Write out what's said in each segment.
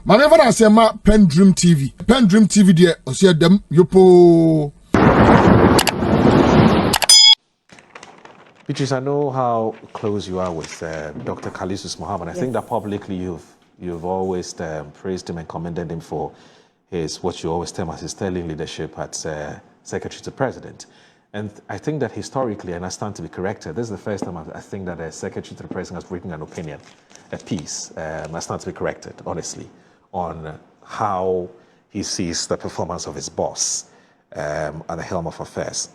Mame fa Asiamah PENDREAM TV. PENDREAM TV de osia dem yopo. Beatrice, I know how close you are with Dr. Khalisus Mahama. I think that publicly you've always praised him and commended him for his, what you always term as his sterling leadership as Secretary to President. And I think that historically, and I stand to be corrected, this is the first time I think that a Secretary to the President has written an opinion, a piece, I stand to be corrected, honestly, on how he sees the performance of his boss at the helm of affairs.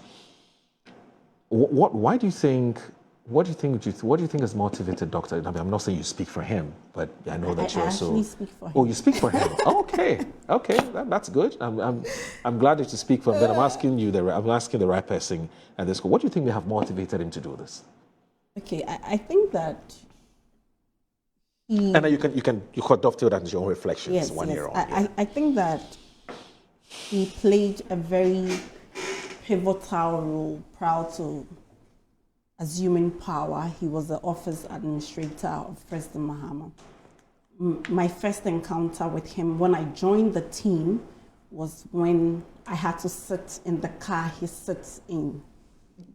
What do you think has motivated Dr. I mean, I'm not saying you speak for him, but I know that you also. I actually speak for him. Oh, you speak for him. Okay, that's good. I'm glad that you speak for him. Then I'm asking the right person at this school. What do you think may have motivated him to do this? Okay, I think that he. And then you could dovetail that into your own reflections. Yes, year on. I think that he played a very pivotal role prior to assuming power. He was the office administrator of President Mahama. My first encounter with him when I joined the team was when I had to sit in the car he sits in.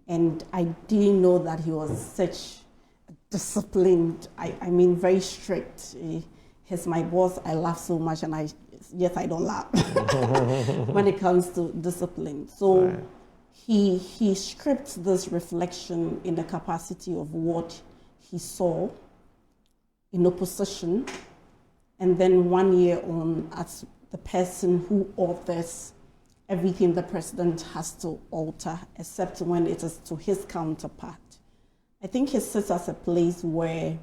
And I didn't know that he was such disciplined, I mean very strict. He's my boss, I laugh so much, and I don't laugh when it comes to discipline. So right. He scripts this reflection in the capacity of what he saw in opposition, and then 1 year on as the person who authors everything the president has to alter, except when it is to his counterpart. I think he sits as a place where,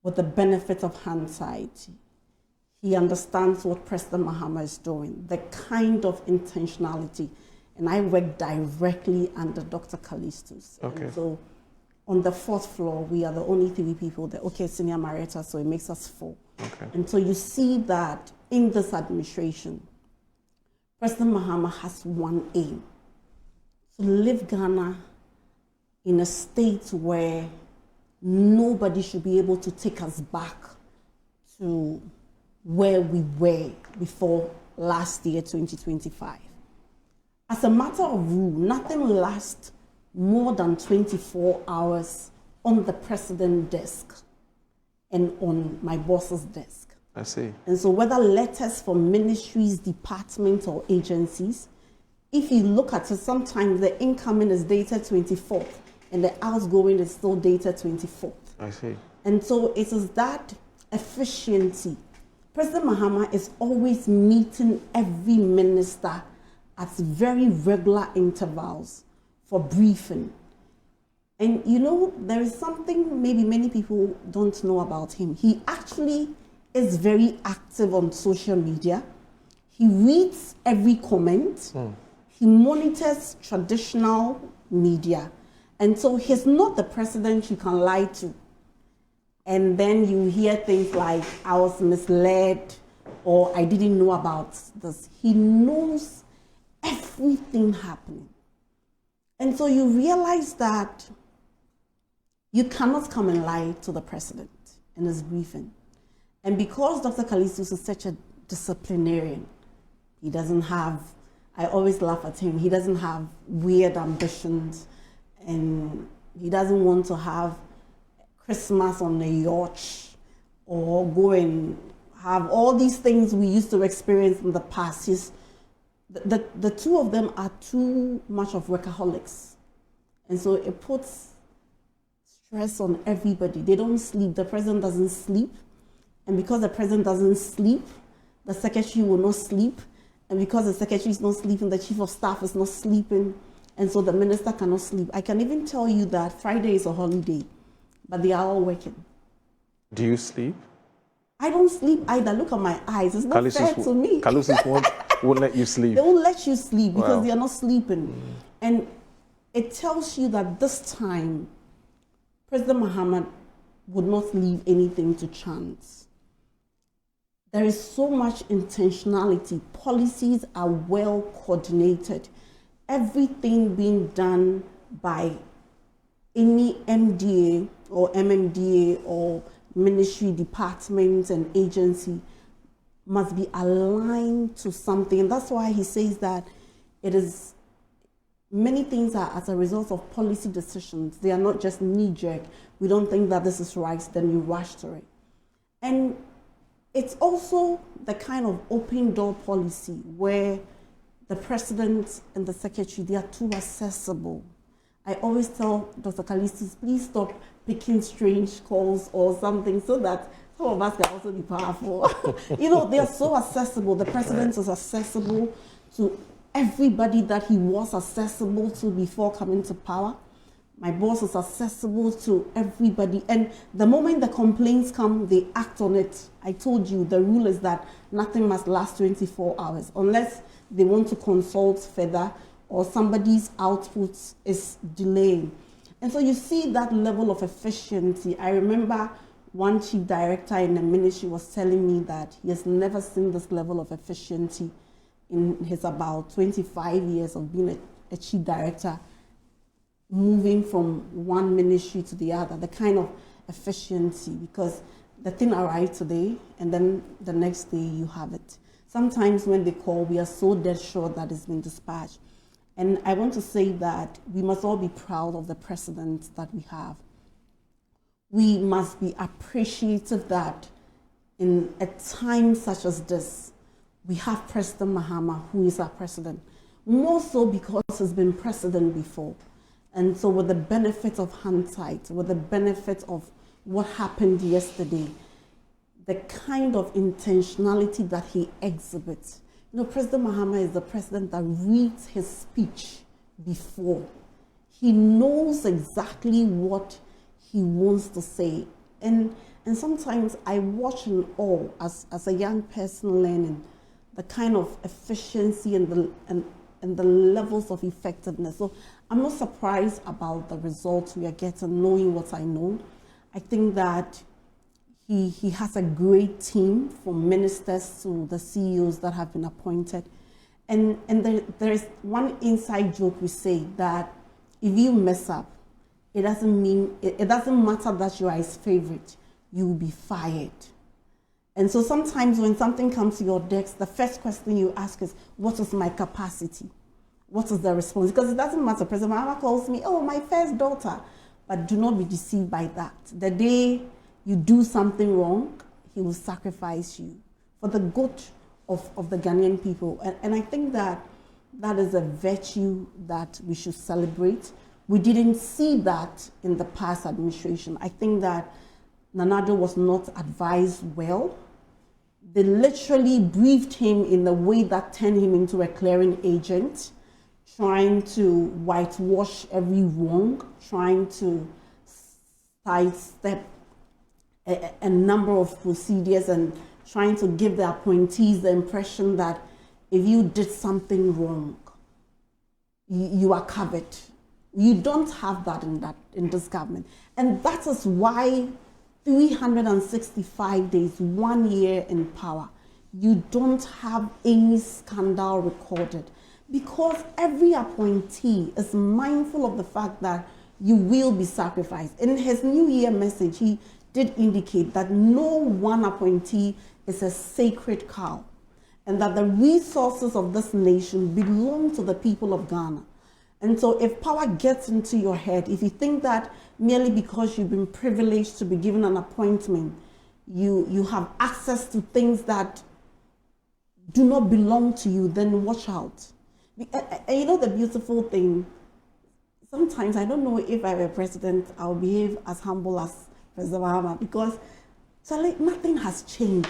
with the benefit of hindsight, he understands what President Mahama is doing, the kind of intentionality. And I work directly under Dr. Khalisus. Okay. And so on the 4th floor, we are the only 3 people there. Okay, senior Marietta, so it makes us 4. Okay. And so you see that in this administration, President Mahama has one aim: to leave Ghana in a state where nobody should be able to take us back to where we were before last year, 2025. As a matter of rule, nothing lasts more than 24 hours on the president's desk and on my boss's desk. I see. And so whether letters from ministries, departments, or agencies, if you look at it, sometimes the incoming is dated 24th and the outgoing is still dated 24th. I see. And so it is that efficiency. President Mahama is always meeting every minister at very regular intervals for briefing. And you know, there is something maybe many people don't know about him. He actually is very active on social media. He reads every comment. He monitors traditional media. And so he's not the president you can lie to. And then you hear things like, I was misled, or I didn't know about this. He knows everything happening. And so you realize that you cannot come and lie to the president in his briefing. And because Dr. Khalisus is such a disciplinarian, he doesn't have, I always laugh at him, he doesn't have weird ambitions, and he doesn't want to have Christmas on a yacht or go and have all these things we used to experience in the past. The two of them are too much of workaholics. And so it puts stress on everybody. They don't sleep. The president doesn't sleep. And because the president doesn't sleep, the secretary will not sleep. And because the secretary is not sleeping, the chief of staff is not sleeping. And so the minister cannot sleep. I can even tell you that Friday is a holiday, but they are all working. Do you sleep? I don't sleep either. Look at my eyes. It's not fair to me. Khalisus won't let you sleep. They won't let you sleep because Wow. they are not sleeping. And it tells you that this time, President Mahama would not leave anything to chance. There is so much intentionality. Policies are well coordinated. Everything being done by any MDA or MMDA or ministry, department, and agency must be aligned to something. And that's why he says that it is, many things are as a result of policy decisions. They are not just knee-jerk. We don't think that this is right, then you rush to it. And it's also the kind of open door policy where the president and the secretary, they are too accessible. I always tell Dr. Callistus, please stop picking strange calls or something so that some of us can also be powerful. You know, they are so accessible. The president is accessible to everybody that he was accessible to before coming to power. My boss is accessible to everybody. And the moment the complaints come, they act on it. I told you, the rule is that nothing must last 24 hours unless they want to consult further or somebody's output is delaying. And so you see that level of efficiency. I remember one chief director in the ministry was telling me that he has never seen this level of efficiency in his about 25 years of being a chief director, moving from one ministry to the other, the kind of efficiency, because the thing arrived today and then the next day you have it. Sometimes when they call, we are so dead sure that it's been dispatched. And I want to say that we must all be proud of the president that we have. We must be appreciative that in a time such as this, we have President Mahama, who is our president, more so because he's been president before. And so with the benefit of hindsight, with the benefit of what happened yesterday, the kind of intentionality that he exhibits. You know, President Mahama is the president that reads his speech before. He knows exactly what he wants to say. And sometimes I watch in awe as a young person learning the kind of efficiency and the levels of effectiveness. So I'm not surprised about the results we are getting, knowing what I know. I think that he has a great team from ministers to the CEOs that have been appointed. And there is one inside joke we say that if you mess up, it doesn't matter that you are his favorite, you will be fired. And so sometimes when something comes to your desk, the first question you ask is, what is my capacity? What is the response? Because it doesn't matter. President Mahama calls me, oh, my first daughter. But do not be deceived by that. The day you do something wrong, he will sacrifice you for the good of the Ghanaian people. And I think that is a virtue that we should celebrate. We didn't see that in the past administration. I think that Nana-Addo was not advised well. They literally briefed him in a way that turned him into a clearing agent, trying to whitewash every wrong, trying to sidestep a number of procedures and trying to give the appointees the impression that if you did something wrong, you are covered. You don't have that in this government. And that is why 365 days, 1 year in power, you don't have any scandal recorded, because every appointee is mindful of the fact that you will be sacrificed. In his New Year message, he did indicate that no one appointee is a sacred cow, and that the resources of this nation belong to the people of Ghana. And so if power gets into your head, if you think that merely because you've been privileged to be given an appointment, you have access to things that do not belong to you, then watch out. And you know the beautiful thing, sometimes I don't know if I'm a president, I'll behave as humble as President Mahama, because nothing has changed.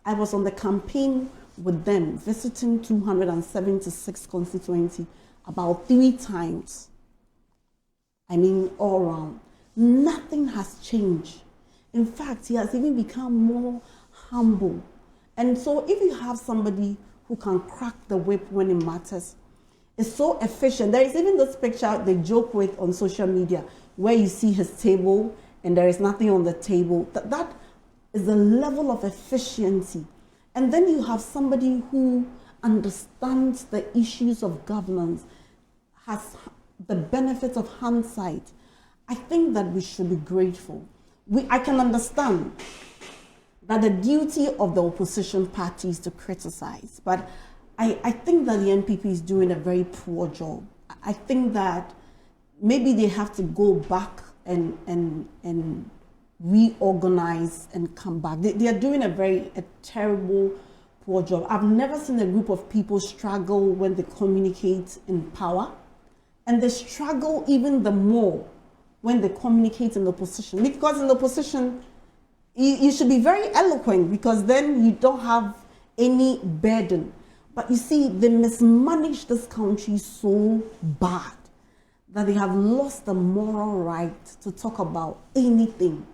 I was on the campaign with them, visiting 276 constituency about 3 times. I mean, all around. Nothing has changed. In fact, he has even become more humble. And so if you have somebody who can crack the whip when it matters, it's so efficient. There is even this picture they joke with on social media where you see his table and there is nothing on the table. That is the level of efficiency. And then you have somebody who understands the issues of governance, has the benefit of hindsight. I think that we should be grateful. I can understand that the duty of the opposition party is to criticize, but I think that the NPP is doing a very poor job. I think that maybe they have to go back and reorganize and come back. They are doing a terrible, poor job. I've never seen a group of people struggle when they communicate in power, and they struggle even the more when they communicate in opposition. Because in opposition, you should be very eloquent, because then you don't have any burden. But you see, they mismanage this country so bad that they have lost the moral right to talk about anything.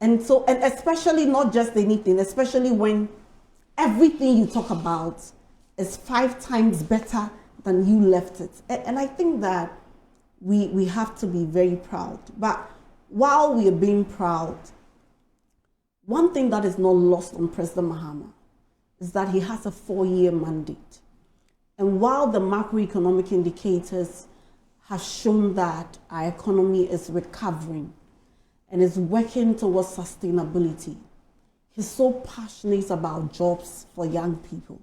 And so, and especially not just anything, especially when everything you talk about is 5 times better than you left it. And I think that we have to be very proud. But while we are being proud, one thing that is not lost on President Mahama is that he has a 4-year mandate. And while the macroeconomic indicators have shown that our economy is recovering and is working towards sustainability, he's so passionate about jobs for young people.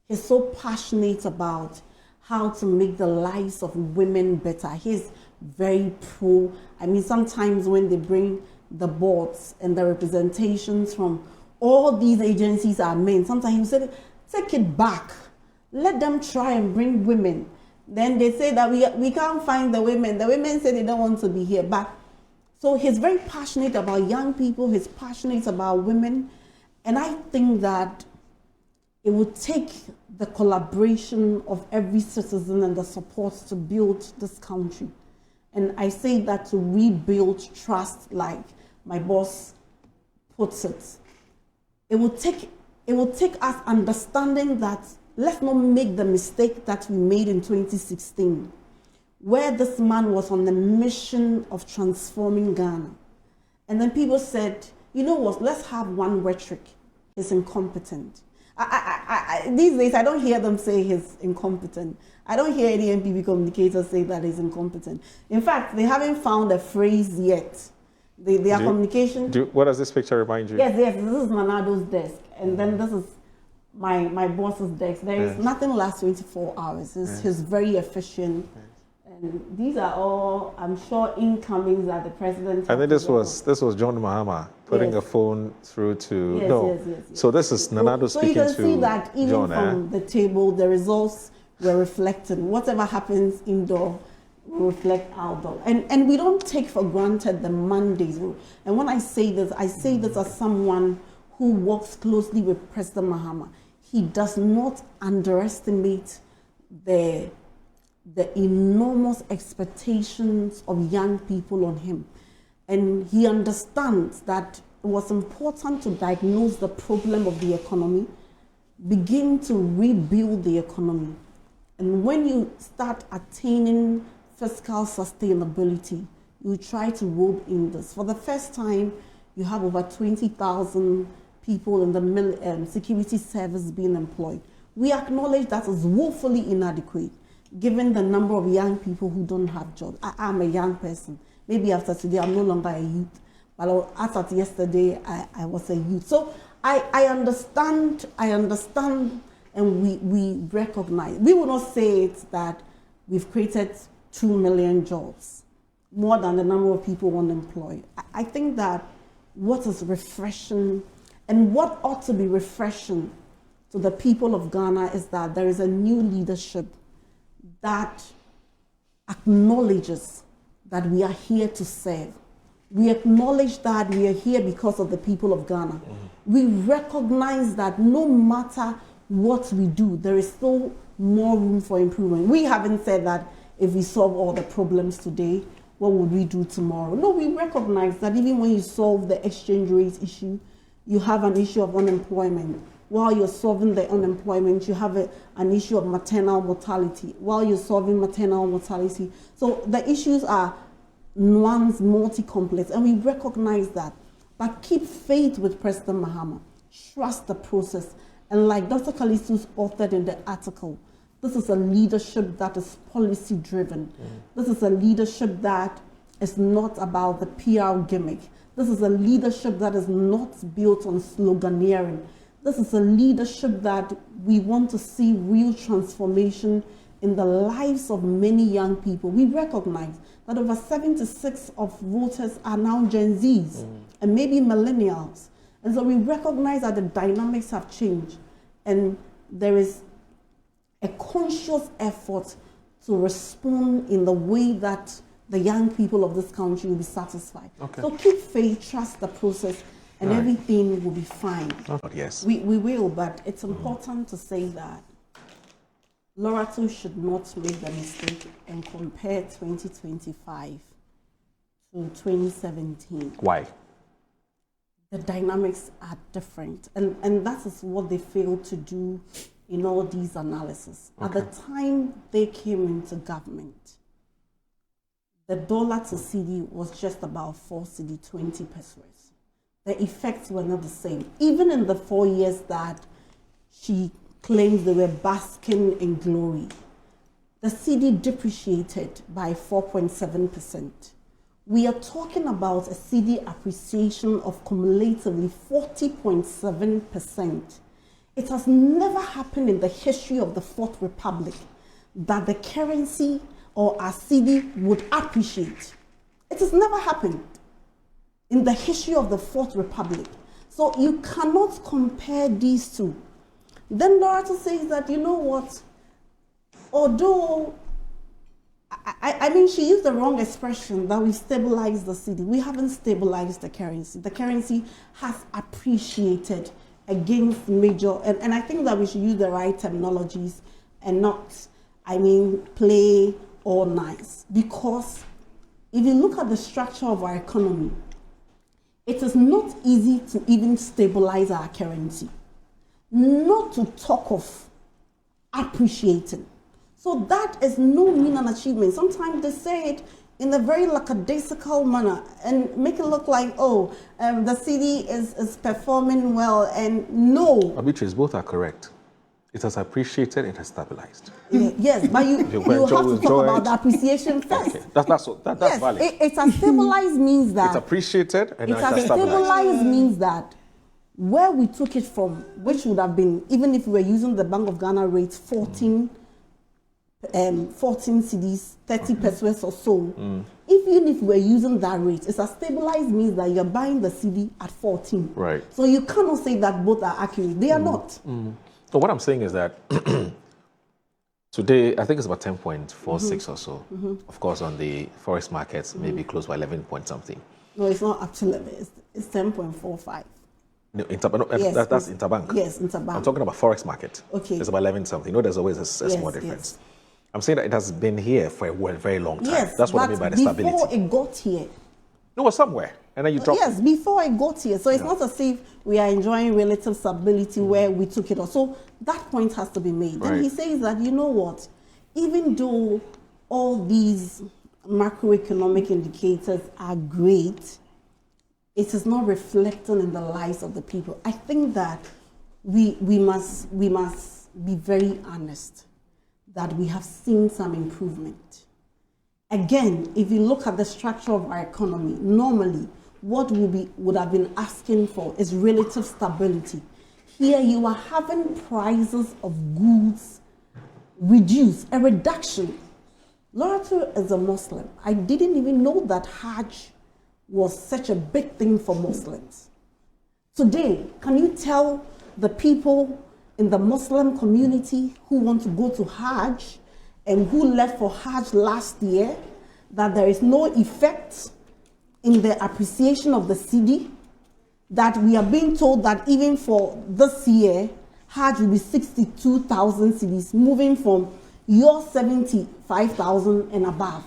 He's so passionate about how to make the lives of women better. He's very pro. I mean, sometimes when they bring the boards and the representations from all these agencies are men, sometimes he said, take it back. Let them try and bring women. Then they say that we can't find the women. The women say they don't want to be here. But so he's very passionate about young people. He's passionate about women. And I think that it would take the collaboration of every citizen and the support to build this country. And I say that to rebuild trust, like my boss puts it. It will take us understanding that let's not make the mistake that we made in 2016, where this man was on the mission of transforming Ghana. And then people said, you know what, let's have one rhetoric. He's incompetent. These days, I don't hear them say he's incompetent. I don't hear any NPP communicators say that he's incompetent. In fact, they haven't found a phrase yet. Their communication... What does this picture remind you? Yes, this is Manado's desk. And then this is my boss's desk. There is nothing lasts 24 hours. He's very efficient. And these are all, I'm sure, incomings that the president... I think this was John Mahama putting a phone through to... Yes. So this is Nanado speaking to John. So you can see that even from the table, the results were reflected. Whatever happens indoor will reflect outdoor. And we don't take for granted the mandates. And when I say this as someone who works closely with President Mahama. He does not underestimate the enormous expectations of young people on him. And he understands that it was important to diagnose the problem of the economy, begin to rebuild the economy. And when you start attaining fiscal sustainability, you try to rope in this. For the first time, you have over 20,000 people in the security service being employed. We acknowledge that is woefully inadequate, given the number of young people who don't have jobs. I'm a young person. Maybe after today, I'm no longer a youth. But as of yesterday, I was a youth. So I understand, and we recognize. We will not say it that we've created 2 million jobs, more than the number of people unemployed. I think that what is refreshing, and what ought to be refreshing to the people of Ghana, is that there is a new leadership that acknowledges that we are here to serve. We acknowledge that we are here because of the people of Ghana. We recognize that no matter what we do, there is still more room for improvement. We haven't said that if we solve all the problems today, what would we do tomorrow? No, we recognize that even when you solve the exchange rate issue, you have an issue of unemployment. While you're solving the unemployment, you have an issue of maternal mortality. While you're solving maternal mortality. So the issues are nuanced, multi-complex, and we recognize that. But keep faith with President Mahama. Trust the process. And like Dr. Kalisus authored in the article, this is a leadership that is policy-driven. This is a leadership that is not about the PR gimmick. This is a leadership that is not built on sloganeering. This is a leadership that we want to see real transformation in the lives of many young people. We recognize that over 76% of voters are now Gen Zs and maybe millennials. And so we recognize that the dynamics have changed, and there is a conscious effort to respond in the way that the young people of this country will be satisfied. Okay. So keep faith, trust the process, and everything will be fine. Yes. We will, but it's important to say that Lorato should not make the mistake and compare 2025 to 2017. Why? The dynamics are different, and that is what they failed to do in all these analyses. Okay. At the time they came into government, the dollar to CD was just about 4 CD, 20 pesos. The effects were not the same. Even in the 4 years that she claims they were basking in glory, the CD depreciated by 4.7%. We are talking about a CD appreciation of cumulatively 40.7%. It has never happened in the history of the Fourth Republic that the currency or our CD would appreciate. It has never happened in the history of the Fourth Republic. So you cannot compare these two. Then Lorato says that, you know what, although, I mean, she used the wrong expression that we stabilized the CD. We haven't stabilized the currency. The currency has appreciated against major, and I think that we should use the right terminologies and not, I mean, play all nice. Because if you look at the structure of our economy, it is not easy to even stabilize our currency, not to talk of appreciating. So that is no mean an achievement. Sometimes they say it in a very lackadaisical manner and make it look like, oh, the CD is performing well, and no. Arbitraries, both are correct. It has appreciated, it has stabilized. Yes, but you have to talk about the appreciation first. Okay. That's yes, valid. It has stabilized means that It's appreciated and it it has has stabilized. stabilized means that where we took it from, which would have been, even if we were using the Bank of Ghana rates, 14 CDs, 30 pesos or so, even if we're using that rate, it's a stabilized means that you're buying the CD at 14. Right. So you cannot say that both are accurate. They are not. So what I'm saying is that today, I think it's about 10.46 or so. Of course, on the forex markets, maybe close by 11 point something. No, it's not up to 11. It's 10.45. No, Yes, that's interbank. Yes, interbank. I'm talking about forex market. Okay. It's about 11 something. No, there's always a small difference. I'm saying that it has been here for a very long time. Yes, that's what I mean by the stability. before it got here. No, somewhere. And then you drop Yes, before it got here. So it's not as if we are enjoying relative stability where we took it off. So that point has to be made. Right. And he says that, you know what, even though all these macroeconomic indicators are great, it is not reflecting in the lives of the people. I think that we must be very honest that we have seen some improvement. Again, if you look at the structure of our economy, normally what we would have been asking for is relative stability. Here you are having prices of goods reduce, a reduction. Lorato is a Muslim. I didn't even know that Hajj was such a big thing for Muslims. Today, can you tell the people in the Muslim community who want to go to Hajj and who left for Hajj last year that there is no effect in the appreciation of the CD? That we are being told that even for this year, Hajj will be 62,000 CDs, moving from your 75,000 and above.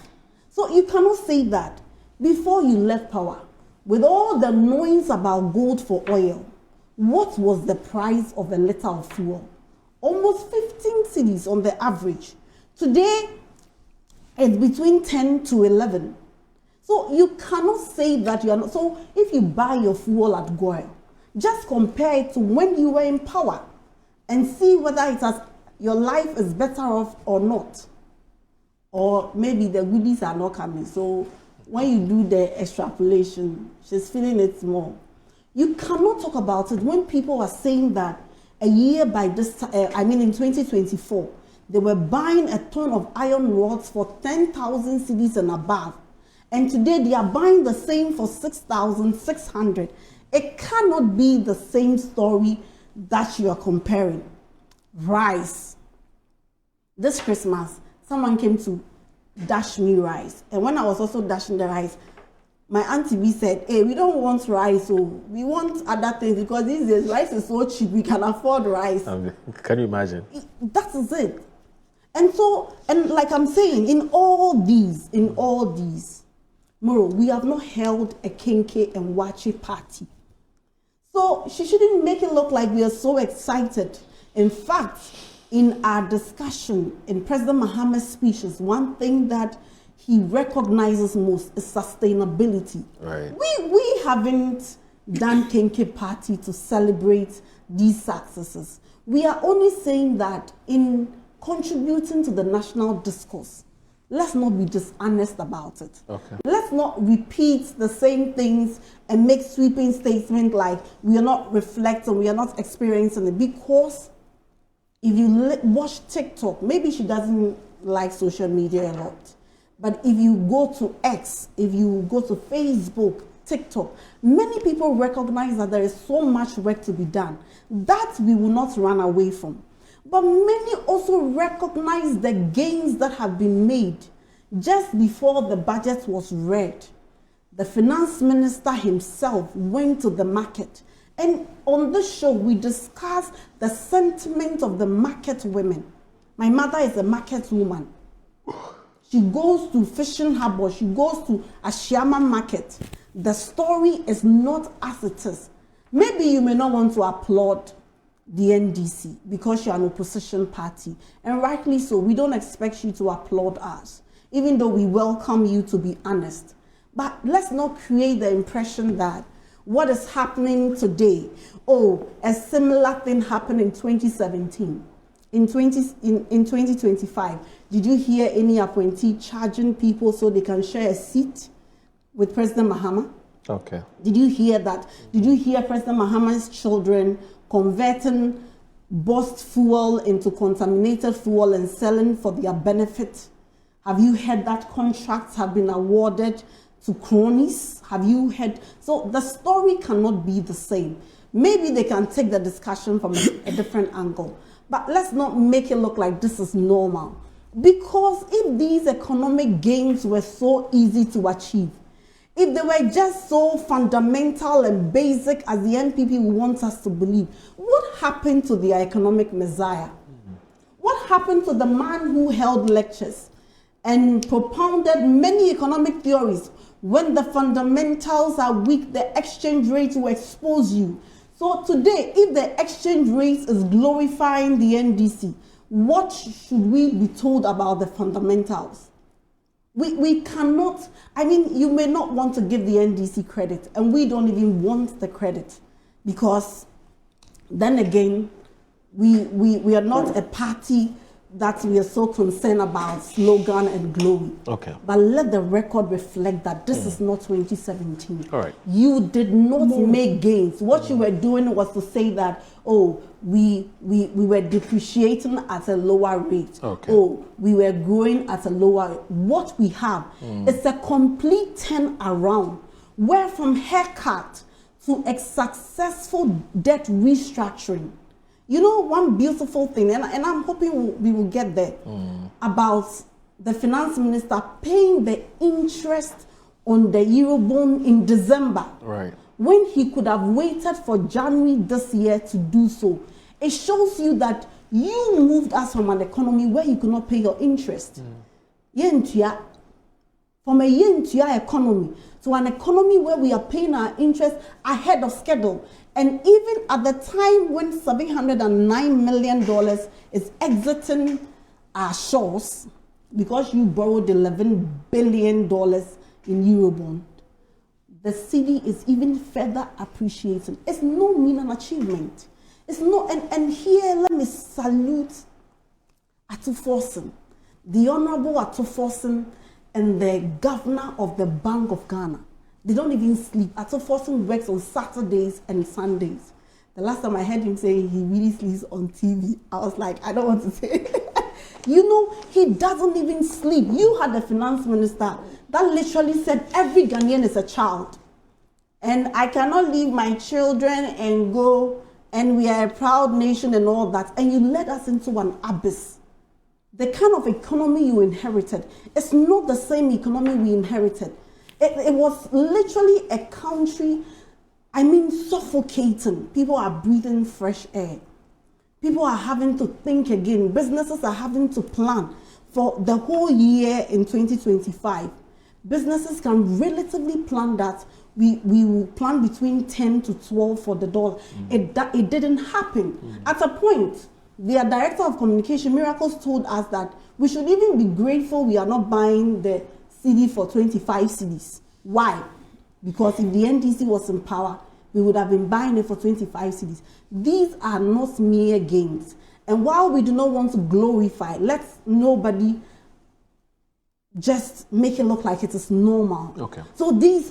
So you cannot say that. Before you left power, with all the noise about gold for oil, what was the price of a liter of fuel? Almost 15 cedis on the average. Today, it's between 10 to 11. So you cannot say that you are not. So if you buy your fuel at Goil, just compare it to when you were in power and see whether it has, your life is better off or not. Or maybe the goodies are not coming. So when you do the extrapolation, she's feeling it more. You cannot talk about it when people are saying that a year by this time, in 2024, they were buying a ton of iron rods for 10,000 cedis and above. And today they are buying the same for 6,600. It cannot be the same story that you are comparing. Rice. This Christmas, someone came to dash me rice. And when I was also dashing the rice, my auntie B said, hey, we don't want rice, so we want other things because these days rice is so cheap, we can afford rice. Can you imagine? That is it. And so, and like I'm saying, in all these, Moro, we have not held a Kenke and Wachi party. So she shouldn't make it look like we are so excited. In fact, in our discussion, in President Mahama's speeches, one thing that he recognizes most is sustainability. Right. We haven't done Kenke party to celebrate these successes. We are only saying that in contributing to the national discourse, let's not be dishonest about it. Okay. Let's not repeat the same things and make sweeping statements like we are not reflecting, we are not experiencing it. Because if you watch TikTok, maybe she doesn't like social media a lot. But if you go to X, if you go to Facebook, TikTok, many people recognize that there is so much work to be done that we will not run away from. But many also recognize the gains that have been made just before the budget was read. The finance minister himself went to the market. And on this show, we discuss the sentiment of the market women. My mother is a market woman. She goes to Fishing Harbour. She goes to Asiamah market. The story is not as it is. Maybe you may not want to applaud the NDC because you're an opposition party. And rightly so, we don't expect you to applaud us, even though we welcome you to be honest. But let's not create the impression that what is happening today, a similar thing happened in 2017. In 2025, did you hear any appointee charging people so they can share a seat with President Mahama? Okay. Did you hear that? Did you hear President Mahama's children converting bossed fuel into contaminated fuel and selling for their benefit? Have you heard that contracts have been awarded to cronies? Have you heard? So the story cannot be the same. Maybe they can take the discussion from a different angle. But let's not make it look like this is normal. Because if these economic gains were so easy to achieve, if they were just so fundamental and basic as the NPP wants us to believe, what happened to the economic messiah? What happened to the man who held lectures and propounded many economic theories? When the fundamentals are weak, the exchange rate will expose you. So today, if the exchange rate is glorifying the NDC, what should we be told about the fundamentals? We cannot, you may not want to give the NDC credit, and we don't even want the credit, because then again, we are not a party that we are so concerned about slogan and glory. Okay. But let the record reflect that this is not 2017. All right. You did not make gains. What you were doing was to say that, we were depreciating at a lower rate. Okay. We were growing at a lower rate. What we have is a complete turn around, where from haircut to a successful debt restructuring. You know, one beautiful thing, and I'm hoping we will get there, about the finance minister paying the interest on the Eurobond in December. Right. When he could have waited for January this year to do so. It shows you that you moved us from an economy where you could not pay your interest. From a yen-to-year economy to an economy where we are paying our interest ahead of schedule. And even at the time when $709 million is exiting our shores, because you borrowed $11 billion in Eurobond, the city is even further appreciating. It's no mean an achievement. It's no, and here let me salute Forson, the Honorable Forson, and the governor of the Bank of Ghana. They don't even sleep. Ato Forson works on Saturdays and Sundays. The last time I heard him saying he really sleeps on TV, I was like, I don't want to say it. You know, he doesn't even sleep. You had a finance minister that literally said every Ghanaian is a child. And I cannot leave my children and go, and we are a proud nation and all that. And you led us into an abyss. The kind of economy you inherited, it's not the same economy we inherited. It was literally a country, I mean, suffocating. People are breathing fresh air. People are having to think again. Businesses are having to plan for the whole year in 2025. Businesses can relatively plan that we will plan between 10 to 12 for the dollar. It didn't happen. At a point, their director of communication, Miracles, told us that we should even be grateful we are not buying the CD for 25 CDs. Why? Because if the NDC was in power, we would have been buying it for 25 CDs. These are not mere gains. And while we do not want to glorify, let's nobody just make it look like it is normal. Okay. So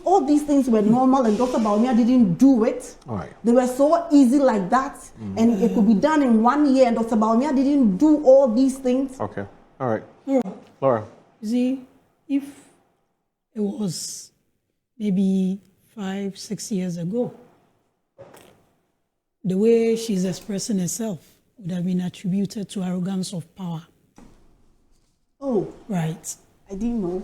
all these things were normal, and Dr. Bawumia didn't do it. All right. They were so easy like that, and it could be done in 1 year, and Dr. Bawumia didn't do all these things. Okay. All right. Laura. See, if it was maybe 5-6 years ago, the way she's expressing herself would have been attributed to arrogance of power. Oh, Right. I didn't know.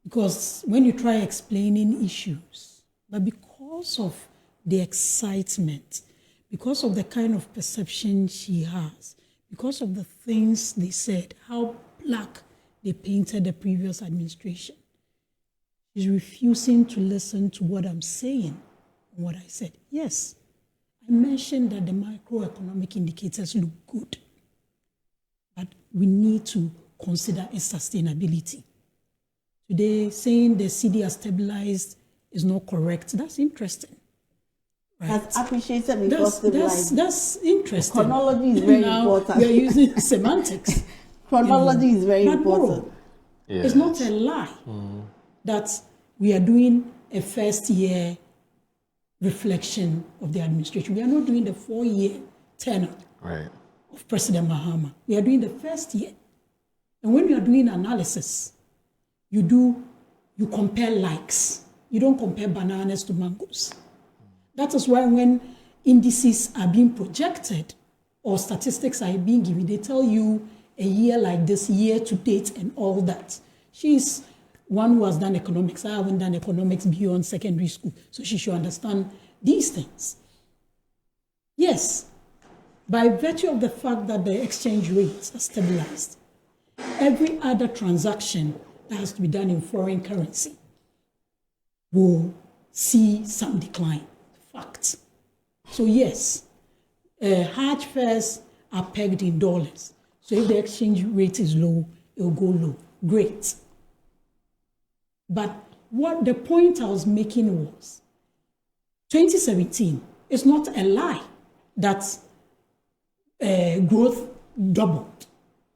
Because when you try explaining issues, but because of the excitement, because of the kind of perception she has, because of the things they said, how black they painted the previous administration, she's refusing to listen to what I'm saying and what I said. Yes, I mentioned that the macroeconomic indicators look good, but we need to consider its sustainability. Today, saying the CD has stabilized is not correct. That's interesting. Right? That's appreciated because That's interesting. chronology is very now important. You're using semantics. Chronology is very But important. bro, it's not a lie that we are doing a first year reflection of the administration. We are not doing the 4-year tenure of President Mahama. We are doing the first year. And when you are doing analysis, you compare likes. You don't compare bananas to mangoes. That is why when indices are being projected or statistics are being given, they tell you a year like this, year to date and all that. She's one who has done economics. I haven't done economics beyond secondary school, so she should understand these things. Yes, by virtue of the fact that the exchange rates are stabilized, every other transaction that has to be done in foreign currency will see some decline. Fact. So yes, hard fares are pegged in dollars. So if the exchange rate is low, it will go low. Great. But what the point I was making was, 2017 is not a lie that growth doubled.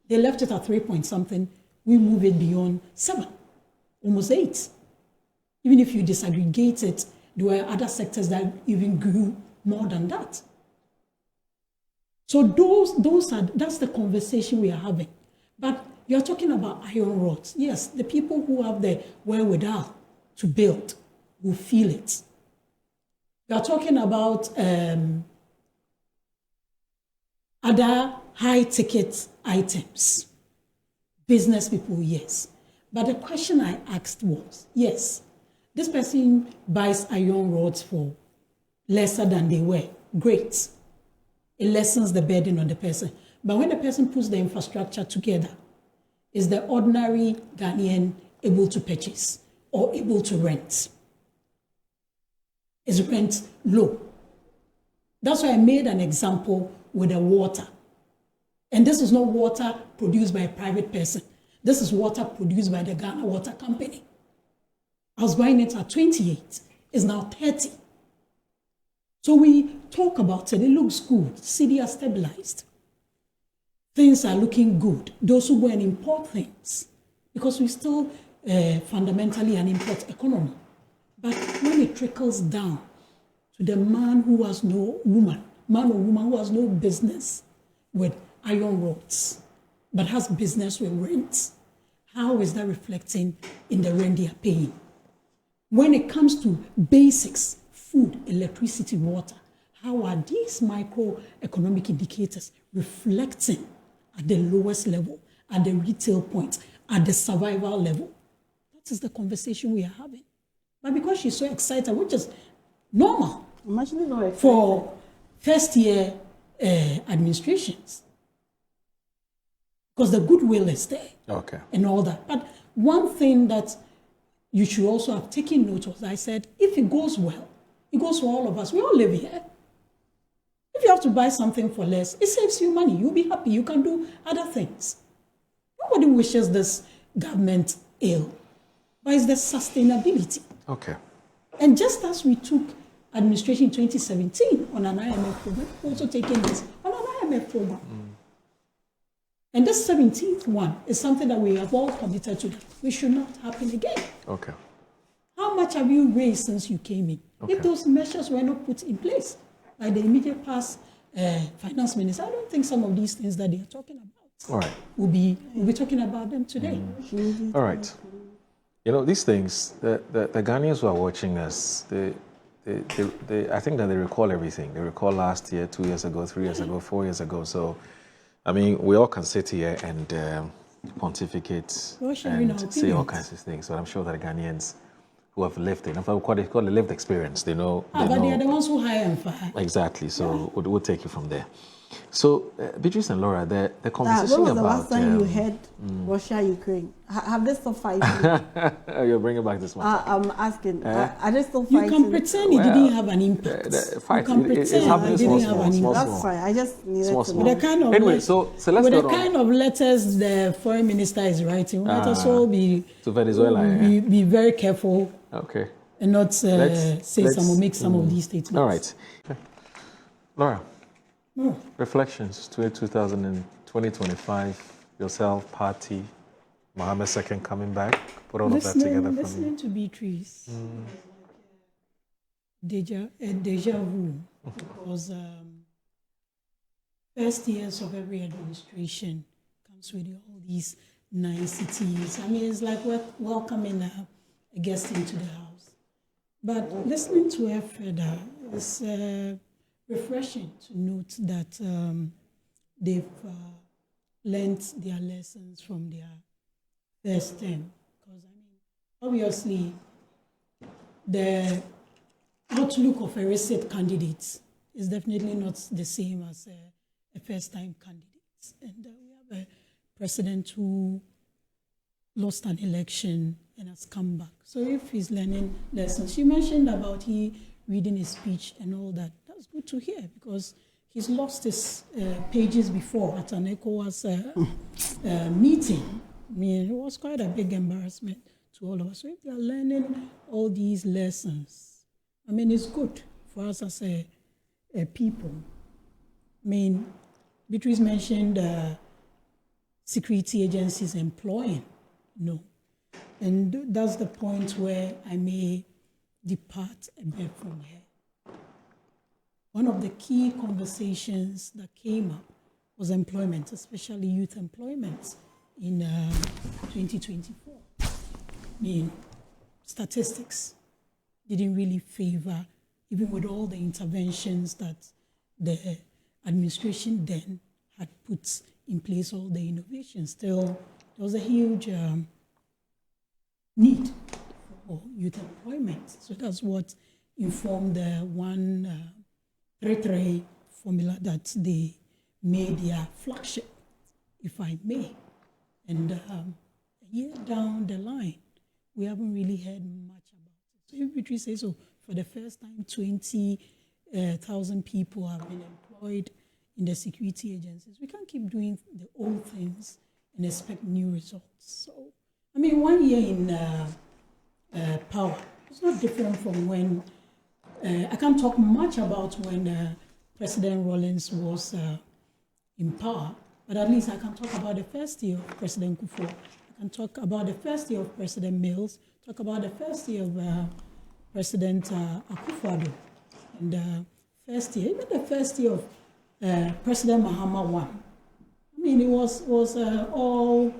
They left it at 3 point something. We move it beyond 7, almost 8. Even if you disaggregate it, there were other sectors that even grew more than that. So that's the conversation we are having. But you're talking about iron rods. Yes, the people who have the wherewithal to build will feel it. You're talking about other high-ticket items. Business people, yes. But the question I asked was, yes, this person buys iron rods for lesser than they were. Great. It lessens the burden on the person. But when the person puts the infrastructure together, is the ordinary Ghanaian able to purchase or able to rent? Is rent low? That's why I made an example with the water. And this is not water produced by a private person. This is water produced by the Ghana Water Company. I was buying it at 28. It's now 30. So we talk about it. It looks good. City are stabilized. Things are looking good. Those who go and import things, because we still fundamentally an import economy. But when it trickles down to the man or woman who has no business with iron rods, but has business with rent, how is that reflecting in the rent they are paying? When it comes to basics, food, electricity, water, how are these microeconomic indicators reflecting at the lowest level, at the retail point, at the survival level? That is the conversation we are having. But because she's so excited, which is normal for first-year administrations, because the goodwill is there, and all that. But one thing that you should also have taken note of, I said, if it goes well, it goes for all of us. We all live here. If you have to buy something for less, it saves you money. You'll be happy. You can do other things. Nobody wishes this government ill, but it's the sustainability. Okay. And just as we took administration in 2017 on an IMF program, we're also taking this on an IMF program. And this 17th one is something that we have all committed to. We should not happen again. Okay. How much have you raised since you came in? Okay. If those measures were not put in place by the immediate past finance minister, I don't think some of these things that they are talking about All right. we'll be talking about them today. All right. You know, these things, the Ghanaians who are watching us, they, I think that they recall everything. They recall last year, 2 years ago, 3 years ago, 4 years ago. So, I mean, we all can sit here and pontificate and say all kinds of things. So I'm sure that the Ghanaians who have lived it, in fact, we call it a lived experience. They know. But they are the ones who hire and fire. Exactly. So we'll take you from there. So, Beatrice and Laura, the conversation when was about... the last time you heard Russia, Ukraine? Have they still fighting? You're bringing back this one. I'm asking, are they still fighting? You can pretend it didn't have an impact. The fight, you can pretend happening it didn't small, have an small, impact. That's fine. I just needed to know. With the kind of anyway, so let's with go the on. kind of letters the foreign minister is writing, let us all be to Venezuela. Be very careful. Okay. And not make some of these statements. All right. Okay. Laura. No. Reflections to 2025, yourself, party, Mahama's second coming back, put all of that together for me. Listening to Beatrice, deja vu, because first years of every administration comes with all these niceties. I mean, it's like welcoming a guest into the house. But listening to her further is refreshing to note that they've learned their lessons from their first term. Because, I mean, obviously, the outlook of a recent candidate is definitely not the same as a first-time candidate. And we have a president who lost an election and has come back. So if he's learning lessons, she mentioned about he reading his speech and all that. That's good to hear because he's lost his pages before at an ECOWAS meeting. I mean, it was quite a big embarrassment to all of us. So if they are learning all these lessons, I mean, it's good for us as a people. I mean, Beatrice mentioned security agencies employing. No. And that's the point where I may depart a bit from here. One of the key conversations that came up was employment, especially youth employment in 2024. I mean, statistics didn't really favor, even with all the interventions that the administration then had put in place, all the innovations. Still, there was a huge need for youth employment. So that's what informed the 133 formula that they made their flagship, if I may. And a year down the line, we haven't really heard much about it. So if Beatrice says so, for the first time, 20,000 people have been employed in the security agencies. We can't keep doing the old things and expect new results. So, I mean, 1 year in power, it's not different from when, I can't talk much about when President Rawlings was in power, but at least I can talk about the first year of President Kufuor. I can talk about the first year of President Mills, talk about the first year of President Akufo-Addo, and the first year, even the first year of President Mahama one. I mean, it was all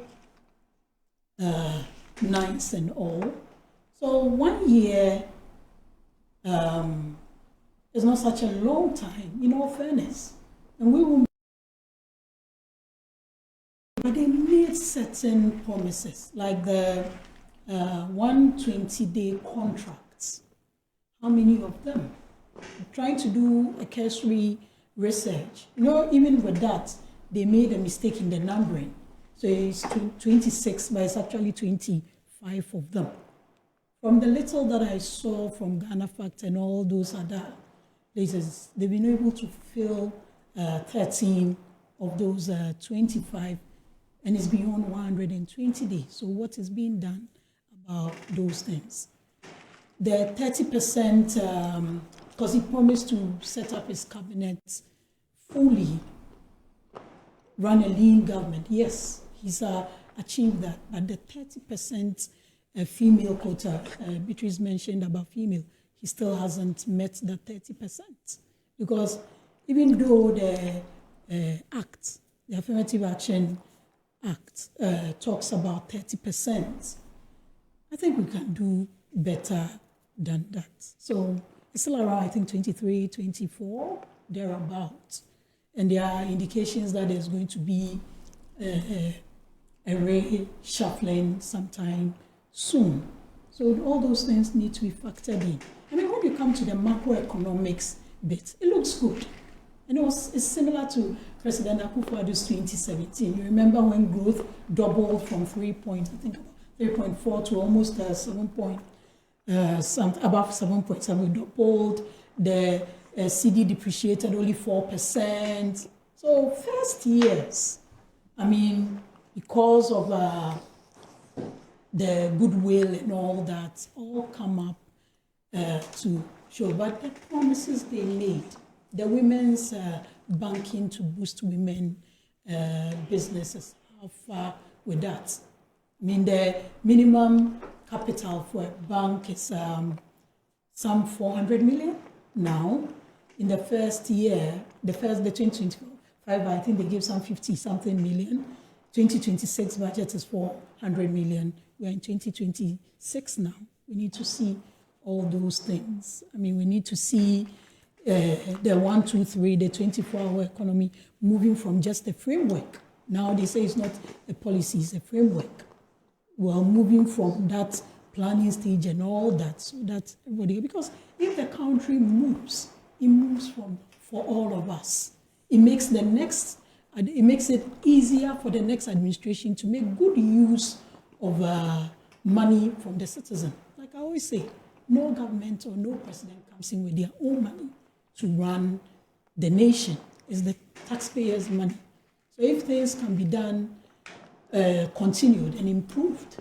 nice and all. So 1 year is not such a long time, in all fairness. And we will. But they made certain promises, like the 120-day contracts. How many of them? Trying to do a cursory research. Even with that, they made a mistake in the numbering. So it's 26, but it's actually 25 of them. From the little that I saw from Ghana Fact and all those other places, they've been able to fill 13 of those 25, and it's beyond 120 days. So what is being done about those things? The 30%, because he promised to set up his cabinet fully, run a lean government. Yes, he's achieved that, but the 30% female quota, Beatrice mentioned about female, he still hasn't met the 30%. Because even though the Act, the Affirmative Action Act, talks about 30%, I think we can do better than that. So it's still around, I think, 23, 24, thereabouts. And there are indications that there's going to be a reshuffling sometime soon. So all those things need to be factored in. I mean, when you come to the macroeconomics bit, it looks good. And it's similar to President Akufo-Addo's 2017. You remember when growth doubled from 3.4 to almost 7 point, above 7.7, doubled. The CD depreciated only 4%. So first years, I mean, because of the goodwill and all that, all come up to show. But the promises they made, the women's banking to boost women businesses, how far with that? I mean, the minimum capital for a bank is some 400 million now. In the first year, the 2025, I think they gave some 50-something million. 2026 budget is 400 million. We're in 2026 now. We need to see all those things. I mean, we need to see the 1, 2, 3, the 24-hour economy moving from just a framework. Now they say it's not a policy, it's a framework. We're moving from that planning stage and all that, so that everybody, because if the country moves, it moves for all of us. It makes it easier for the next administration to make good use of money from the citizen. Like I always say, no government or no president comes in with their own money to run the nation. It's the taxpayers' money. So if things can be done, continued and improved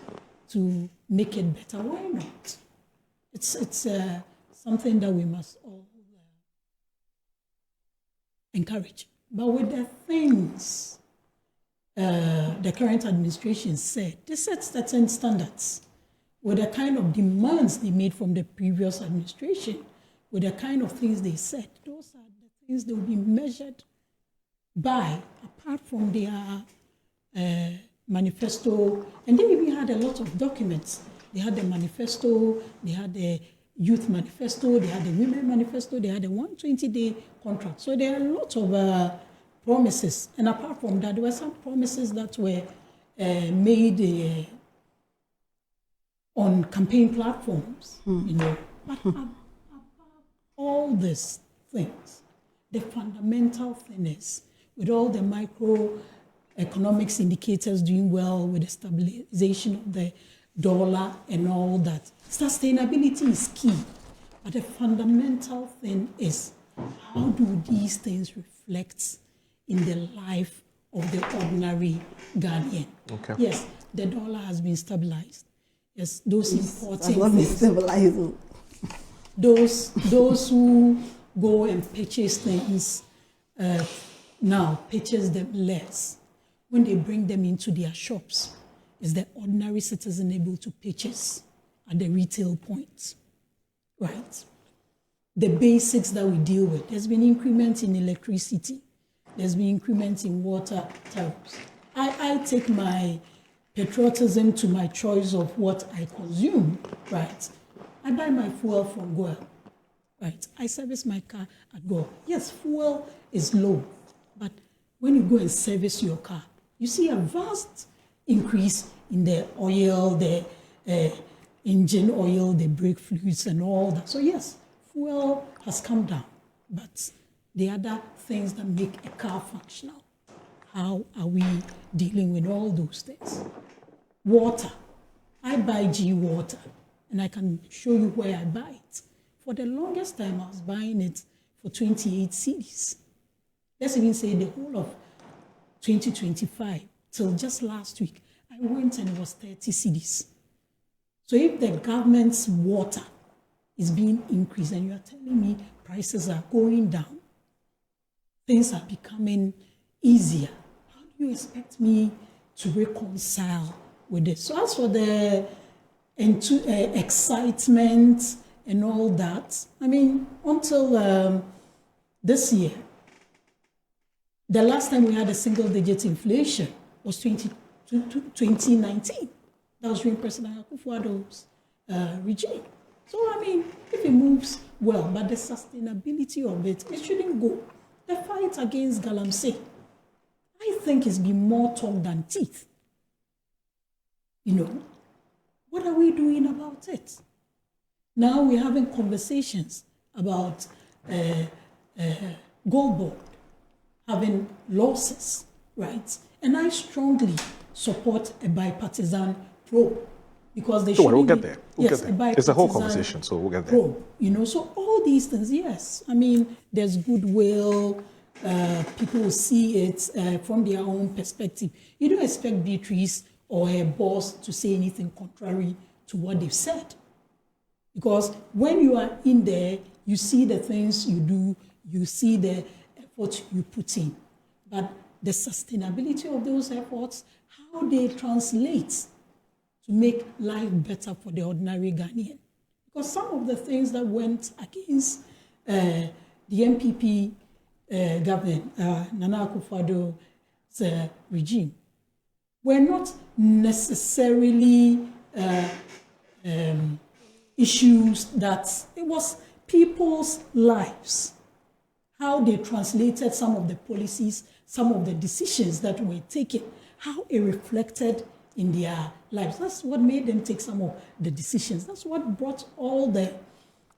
to make it better, why not? It's something that we must all encourage. But with the things the current administration said, they set certain standards. With the kind of demands they made from the previous administration, with the kind of things they said, those are the things they will be measured by, apart from their manifesto. And they even had a lot of documents. They had the manifesto, they had the youth manifesto, they had the women manifesto, they had the 120-day contract. So there are a lot of promises. And apart from that, there were some promises that were made on campaign platforms, you know. But above all these things, the fundamental thing is, with all the microeconomics indicators doing well, with the stabilization of the dollar and all that, sustainability is key. But the fundamental thing is, how do these things reflect in the life of the ordinary Ghanaian? Okay. Yes, the dollar has been stabilized. Yes, those importing things, those who go and purchase things now purchase them less. When they bring them into their shops, is the ordinary citizen able to purchase at the retail point, right? The basics that we deal with. There's been increment in electricity. There's been increment in water tariffs. I take my patriotism to my choice of what I consume, right? I buy my fuel from Goel, right? I service my car at Goel. Yes, fuel is low, but when you go and service your car, you see a vast increase in the oil, the engine oil, the brake fluids and all that. So yes, fuel has come down, but the other things that make a car functional, how are we dealing with all those things? Water. I buy G water, and I can show you where I buy it. For the longest time, I was buying it for 28 cedis. Let's even say the whole of 2025 till just last week, I went and it was 30 cedis. So if the government's water is being increased and you are telling me prices are going down, things are becoming easier, how do you expect me to reconcile with this? So as for the excitement and all that, I mean, until this year, the last time we had a single-digit inflation was 2019. That was during President Akufo-Addo's regime. So, I mean, if it moves well, but the sustainability of it shouldn't go. The fight against Galamsey, I think it's been more talk than teeth. You know, what are we doing about it? Now we're having conversations about Gold Board having losses, right? And I strongly support a bipartisan probe because they should. We'll get there. We'll Yes, get there. It's a whole conversation, so we'll get there. Probe, you know, so all these things, yes. I mean, there's goodwill. People will see it from their own perspective. You don't expect Beatrice or her boss to say anything contrary to what they've said. Because when you are in there, you see the things you do, you see the effort you put in. But the sustainability of those efforts, how they translate to make life better for the ordinary Ghanaian. Because some of the things that went against the MPP government, Nana Akufo-Addo's regime, were not necessarily issues that, it was people's lives, how they translated some of the policies, some of the decisions that were taken, how it reflected in their lives. That's what made them take some of the decisions. That's what brought all the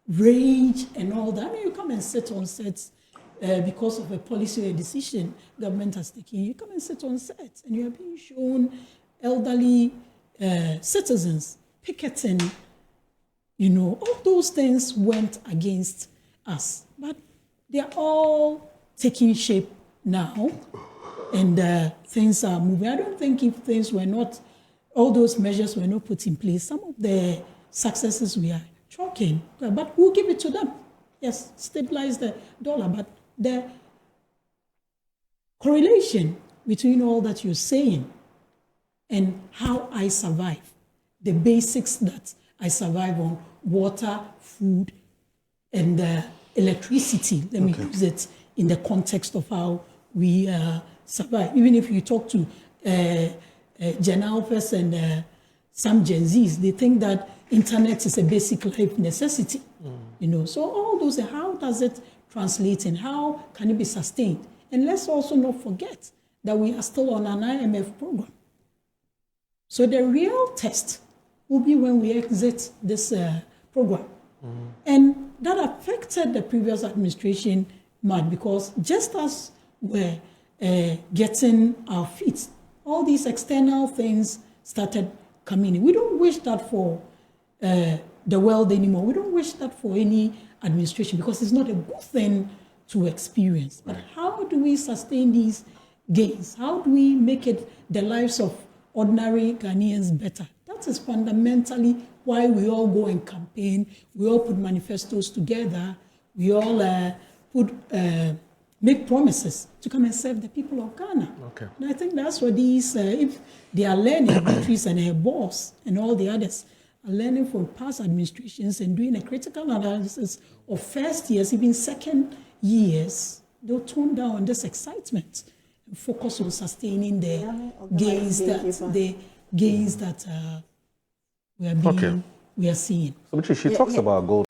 rage and all that. I mean, you come and sit on sets because of a policy or a decision government has taken. You come and sit on sets and you are being shown elderly citizens picketing. You know, all those things went against us. But they are all taking shape now, and things are moving. I don't think if things were not, all those measures were not put in place, some of the successes we are chalking, but we'll give it to them. Yes, stabilize the dollar, but the correlation between all that you're saying and how I survive, the basics that I survive on, water, food, and electricity. Let me use it in the context of how we survive. Even if you talk to Gen Alphas and some Gen Zs, they think that internet is a basic life necessity. You know, so all those, how does it translate and how can it be sustained? And let's also not forget that we are still on an IMF program. So the real test will be when we exit this program. And that affected the previous administration much because just as we're getting our feet, all these external things started coming in. We don't wish that for the world anymore. We don't wish that for any administration because it's not a good thing to experience. But how do we sustain these gains? How do we make it the lives of ordinary Ghanaians better? That is fundamentally why we all go and campaign. We all put manifestos together. We all put make promises to come and serve the people of Ghana. Okay. And I think that's what these, if they are learning, Beatrice and her boss and all the others are learning from past administrations and doing a critical analysis of first years, even second years, they'll tone down this excitement and focus on sustaining the gains that we are seeing. So Beatrice, she talks about gold.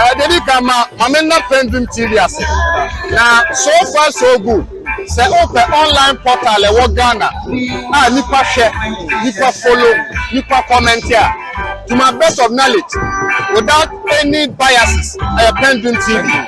PENDREAM TV. Now, so far so good. Say open online portal e Ghana. Nipa share, nipa follow, nipa comment here. To my best of knowledge, without any biases, PENDREAM TV.